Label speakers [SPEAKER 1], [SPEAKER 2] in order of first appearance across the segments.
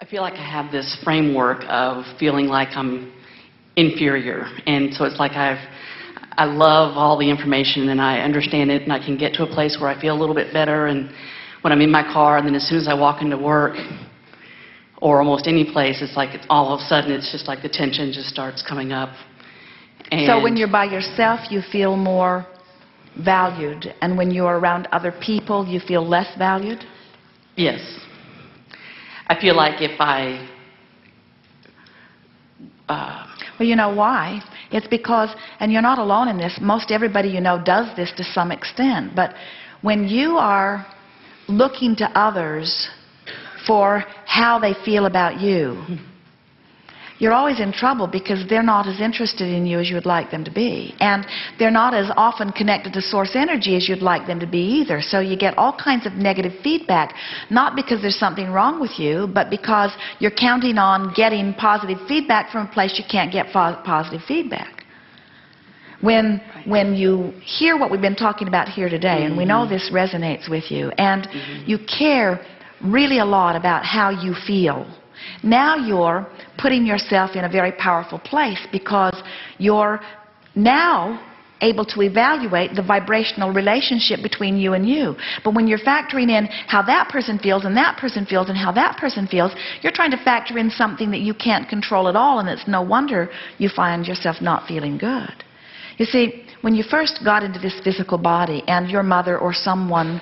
[SPEAKER 1] I feel like I have this framework of feeling like I'm inferior, and so it's like I love all the information and I understand it, and I can get to a place where I feel a little bit better, and when I'm in my car, and then as soon as I walk into work or almost any place, it's like all of a sudden it's just like the tension just starts coming up. And
[SPEAKER 2] so when you're by yourself, you feel more valued, and when you're around other people, you feel less valued?
[SPEAKER 1] Yes. I feel like if I...
[SPEAKER 2] Well, you know why? It's because, and you're not alone in this, most everybody you know does this to some extent, but when you are looking to others for how they feel about you, you're always in trouble because they're not as interested in you as you would like them to be. And they're not as often connected to source energy as you'd like them to be either. So you get all kinds of negative feedback, not because there's something wrong with you, but because you're counting on getting positive feedback from a place you can't get positive feedback. When you hear what we've been talking about here today, and we know this resonates with you, and you care really a lot about how you feel, now you're putting yourself in a very powerful place because you're now able to evaluate the vibrational relationship between you and you. But when you're factoring in how that person feels and that person feels and how that person feels, you're trying to factor in something that you can't control at all, and it's no wonder you find yourself not feeling good. You see, when you first got into this physical body and your mother or someone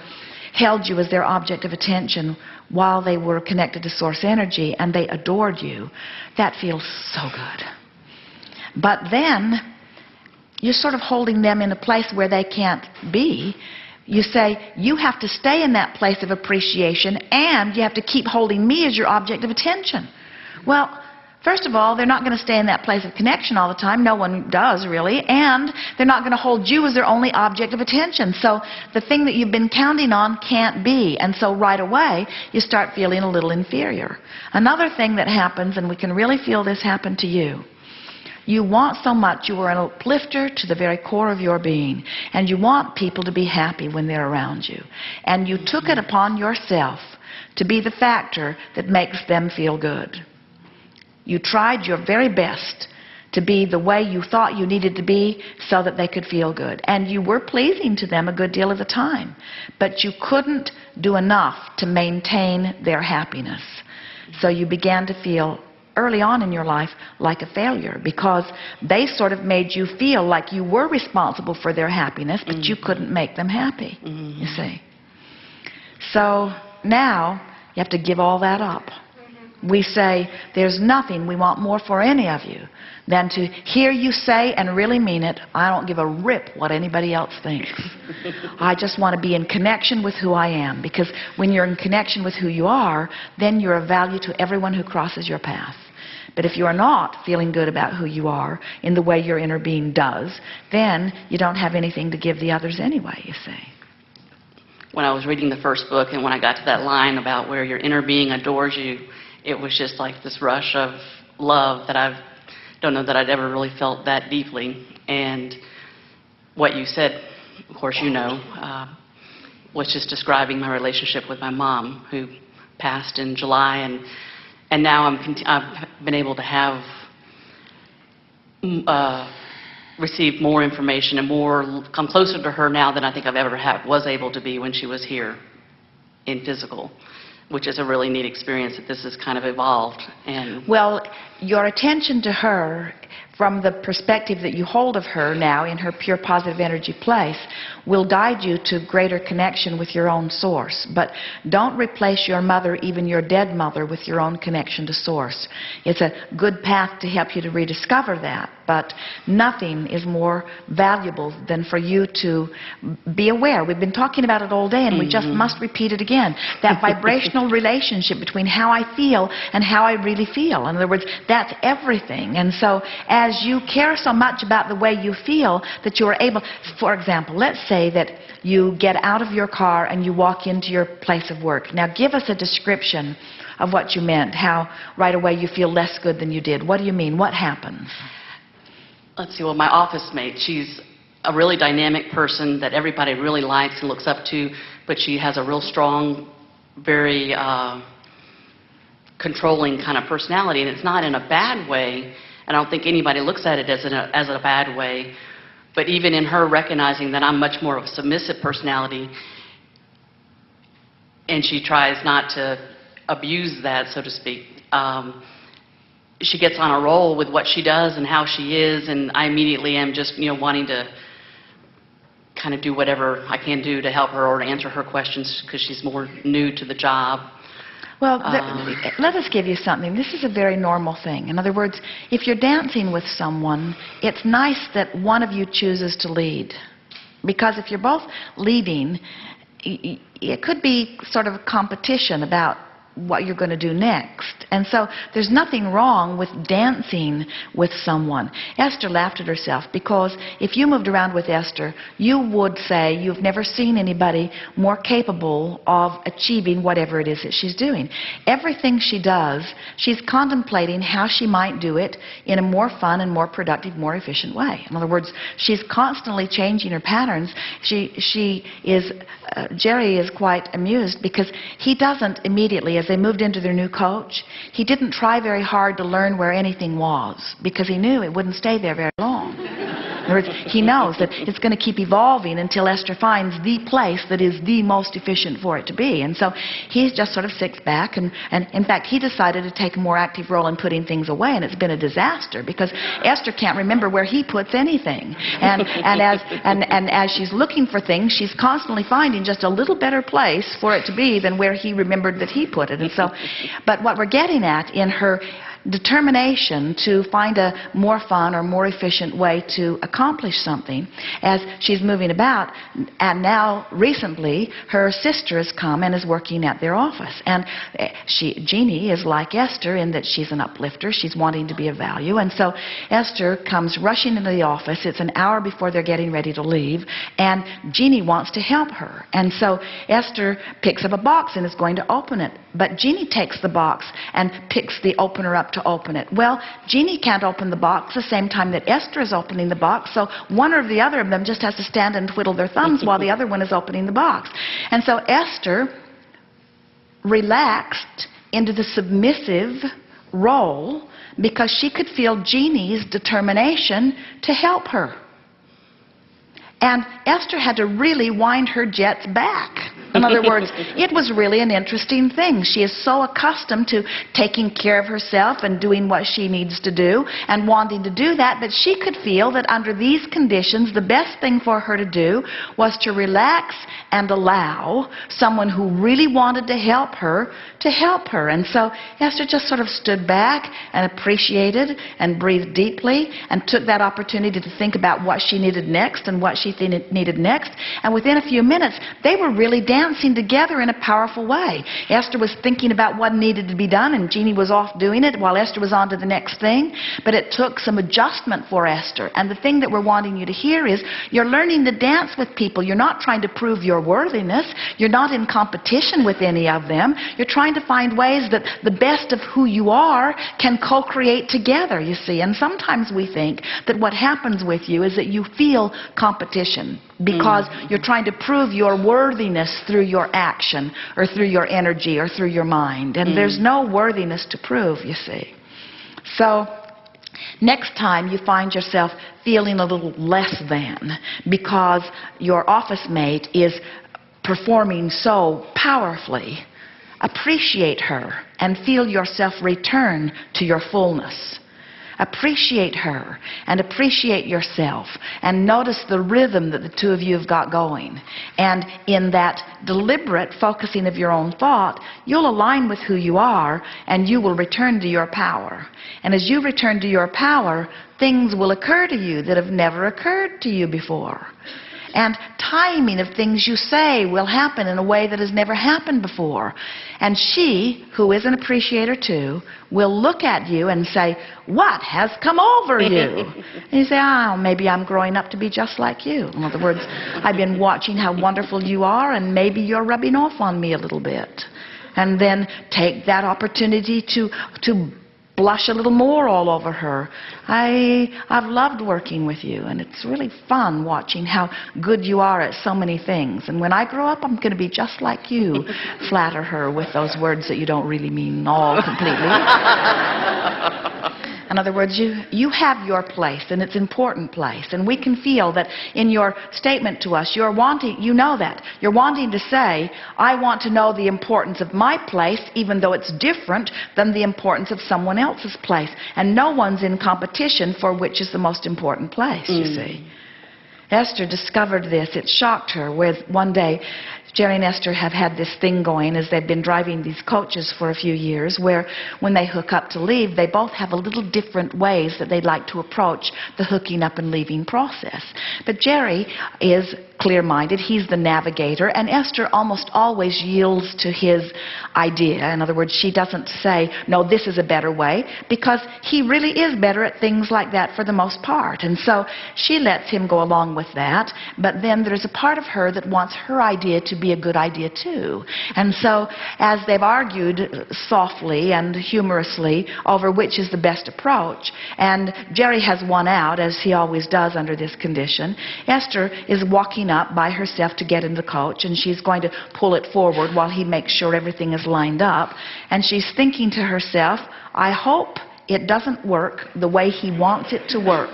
[SPEAKER 2] held you as their object of attention while they were connected to source energy and they adored you, that feels so good. But then you're sort of holding them in a place where they can't be. You say, you have to stay in that place of appreciation, and you have to keep holding me as your object of attention. Well, first of all, they're not going to stay in that place of connection all the time. No one does, really. And they're not going to hold you as their only object of attention. So the thing that you've been counting on can't be. And so right away, you start feeling a little inferior. Another thing that happens, and we can really feel this happen to you, you want so much, you are an uplifter to the very core of your being. And you want people to be happy when they're around you. And you took it upon yourself to be the factor that makes them feel good. You tried your very best to be the way you thought you needed to be so that they could feel good. And you were pleasing to them a good deal of the time. But you couldn't do enough to maintain their happiness. So you began to feel early on in your life like a failure because they sort of made you feel like you were responsible for their happiness, but you couldn't make them happy, you see. So now you have to give all that up. We say, there's nothing we want more for any of you than to hear you say and really mean it, I don't give a rip what anybody else thinks. I just want to be in connection with who I am. Because when you're in connection with who you are, then you're of value to everyone who crosses your path. But if you are not feeling good about who you are in the way your inner being does, then you don't have anything to give the others anyway, you see.
[SPEAKER 1] When I was reading the first book, and when I got to that line about where your inner being adores you, it was just like this rush of love that I don't know that I'd ever really felt that deeply. And what you said, of course you know, was just describing my relationship with my mom, who passed in July, and now I've been able to have received more information and come closer to her now than I think I've ever was able to be when she was here in physical, which is a really neat experience that this has kind of evolved. And
[SPEAKER 2] well, your attention to her, from the perspective that you hold of her now in her pure positive energy place, will guide you to greater connection with your own source. But don't replace your mother, even your dead mother, with your own connection to source. It's a good path to help you to rediscover that. But nothing is more valuable than for you to be aware. We've been talking about it all day, and we just must repeat it again. That vibrational relationship between how I feel and how I really feel. In other words, that's everything. And so as you care so much about the way you feel that you are able, for example, let's say that you get out of your car and you walk into your place of work. Now give us a description of what you meant, how right away you feel less good than you did. What do you mean? What happens?
[SPEAKER 1] Let's see, well, my office mate, she's a really dynamic person that everybody really likes and looks up to, but she has a real strong, very controlling kind of personality, and it's not in a bad way. And I don't think anybody looks at it as a bad way. But even in her recognizing that I'm much more of a submissive personality, and she tries not to abuse that, so to speak, she gets on a roll with what she does and how she is, and I immediately am just, wanting to kind of do whatever I can do to help her or to answer her questions because she's more new to the job.
[SPEAKER 2] Well, let us give you something. This is a very normal thing. In other words, if you're dancing with someone, it's nice that one of you chooses to lead. Because if you're both leading, it could be sort of a competition about what you're going to do next. And so there's nothing wrong with dancing with someone. Esther laughed at herself because if you moved around with Esther, you would say you've never seen anybody more capable of achieving whatever it is that she's doing. Everything she does, she's contemplating how she might do it in a more fun and more productive, more efficient way. In other words, she's constantly changing her patterns. Jerry is quite amused because he doesn't immediately, as they moved into their new coach, he didn't try very hard to learn where anything was because he knew it wouldn't stay there very long. In other words, he knows that it's going to keep evolving until Esther finds the place that is the most efficient for it to be. And so he just sort of sits back, and in fact, he decided to take a more active role in putting things away, and it's been a disaster because Esther can't remember where he puts anything. And as she's looking for things, she's constantly finding just a little better place for it to be than where he remembered that he put it. And so, but what we're getting at in her determination to find a more fun or more efficient way to accomplish something as she's moving about, and now recently her sister has come and is working at their office, and Jeannie is like Esther in that she's an uplifter, she's wanting to be of value, and so Esther comes rushing into the office. It's an hour before they're getting ready to leave, and Jeannie wants to help her, and so Esther picks up a box and is going to open it, but Jeannie takes the box and picks the opener up to open it. Well, Jeannie can't open the box the same time that Esther is opening the box, so one or the other of them just has to stand and twiddle their thumbs while the other one is opening the box. And so Esther relaxed into the submissive role because she could feel Jeannie's determination to help her. And Esther had to really wind her jets back. In other words, it was really an interesting thing. She is so accustomed to taking care of herself and doing what she needs to do and wanting to do that, but she could feel that under these conditions, the best thing for her to do was to relax and allow someone who really wanted to help her to help her. And so Esther just sort of stood back and appreciated and breathed deeply and took that opportunity to think about what she needed next and what she needed next. And within a few minutes, they were really dancing together in a powerful way. Esther was thinking about what needed to be done, and Jeannie was off doing it while Esther was on to the next thing. But it took some adjustment for Esther. And the thing that we're wanting you to hear is you're learning to dance with people. You're not trying to prove your worthiness. You're not in competition with any of them. You're trying to find ways that the best of who you are can co-create together, you see. And sometimes we think that what happens with you is that you feel competition because you're trying to prove your worthiness through your action or through your energy or through your mind. And there's no worthiness to prove, you see. So next time you find yourself feeling a little less than because your office mate is performing so powerfully, appreciate her and feel yourself return to your fullness. Appreciate her and appreciate yourself and notice the rhythm that the two of you have got going. And in that deliberate focusing of your own thought, you'll align with who you are and you will return to your power. And as you return to your power, things will occur to you that have never occurred to you before. And timing of things you say will happen in a way that has never happened before. And she, who is an appreciator too, will look at you and say, "What has come over you?" And you say, "Oh, maybe I'm growing up to be just like you." In other words, I've been watching how wonderful you are, and maybe you're rubbing off on me a little bit. And then take that opportunity to blush a little more all over her. I've loved working with you, and it's really fun watching how good you are at so many things. And when I grow up, I'm going to be just like you. Flatter her with those words that you don't really mean all completely. In other words, you have your place, and it's an important place. And we can feel that in your statement to us, you're wanting, you know that. You're wanting to say, I want to know the importance of my place, even though it's different than the importance of someone else's place. And no one's in competition for which is the most important place, you see. Esther discovered this. It shocked her, where one day Jerry and Esther have had this thing going as they've been driving these coaches for a few years, where when they hook up to leave, they both have a little different ways that they'd like to approach the hooking up and leaving process. But Jerry is clear-minded. He's the navigator, and Esther almost always yields to his idea. In other words, she doesn't say, no, this is a better way, because he really is better at things like that for the most part. And so she lets him go along with that, but then there's a part of her that wants her idea to be a good idea too. And so as they've argued softly and humorously over which is the best approach, and Jerry has won out, as he always does under this condition, Esther is walking up by herself to get in the coach, and she's going to pull it forward while he makes sure everything is lined up. And she's thinking to herself, I hope it doesn't work the way he wants it to work.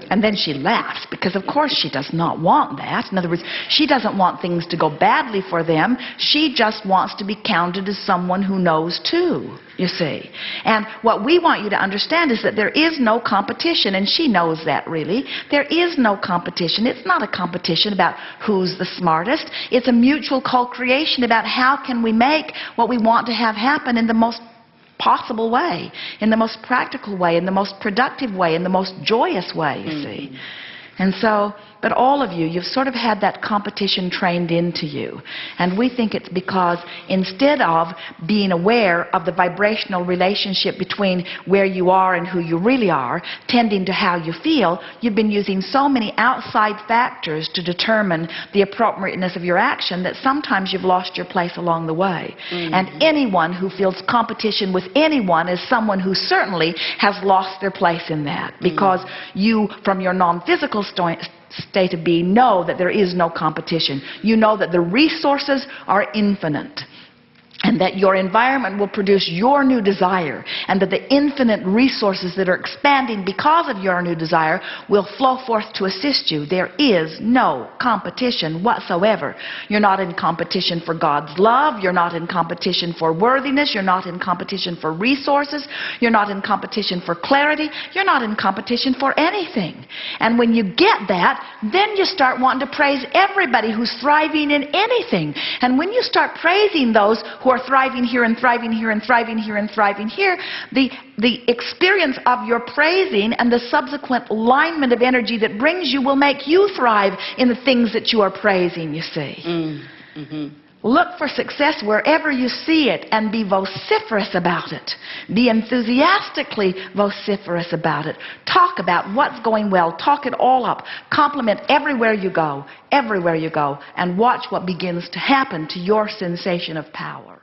[SPEAKER 2] And then she laughs, because of course she does not want that. In other words, she doesn't want things to go badly for them. She just wants to be counted as someone who knows too, you see. And what we want you to understand is that there is no competition, and she knows that really. There is no competition. It's not a competition about who's the smartest. It's a mutual co-creation about how can we make what we want to have happen in the most possible way, in the most practical way, in the most productive way, in the most joyous way, you see. And so, but all of you, you've sort of had that competition trained into you. And we think it's because instead of being aware of the vibrational relationship between where you are and who you really are, tending to how you feel, you've been using so many outside factors to determine the appropriateness of your action that sometimes you've lost your place along the way. And anyone who feels competition with anyone is someone who certainly has lost their place in that, because you, from your non-physical state of being, know that there is no competition. You know that the resources are infinite, and that your environment will produce your new desire, and that the infinite resources that are expanding because of your new desire will flow forth to assist you. There is no competition whatsoever. You're not in competition for God's love. You're not in competition for worthiness. You're not in competition for resources. You're not in competition for clarity. You're not in competition for anything. And when you get that, then you start wanting to praise everybody who's thriving in anything. And when you start praising those who are thriving here and thriving here and thriving here and thriving here, the experience of your praising and the subsequent alignment of energy that brings you will make you thrive in the things that you are praising, you see. Look for success wherever you see it and be vociferous about it. Be enthusiastically vociferous about it. Talk about what's going well. Talk it all up. Compliment everywhere you go, and watch what begins to happen to your sensation of power.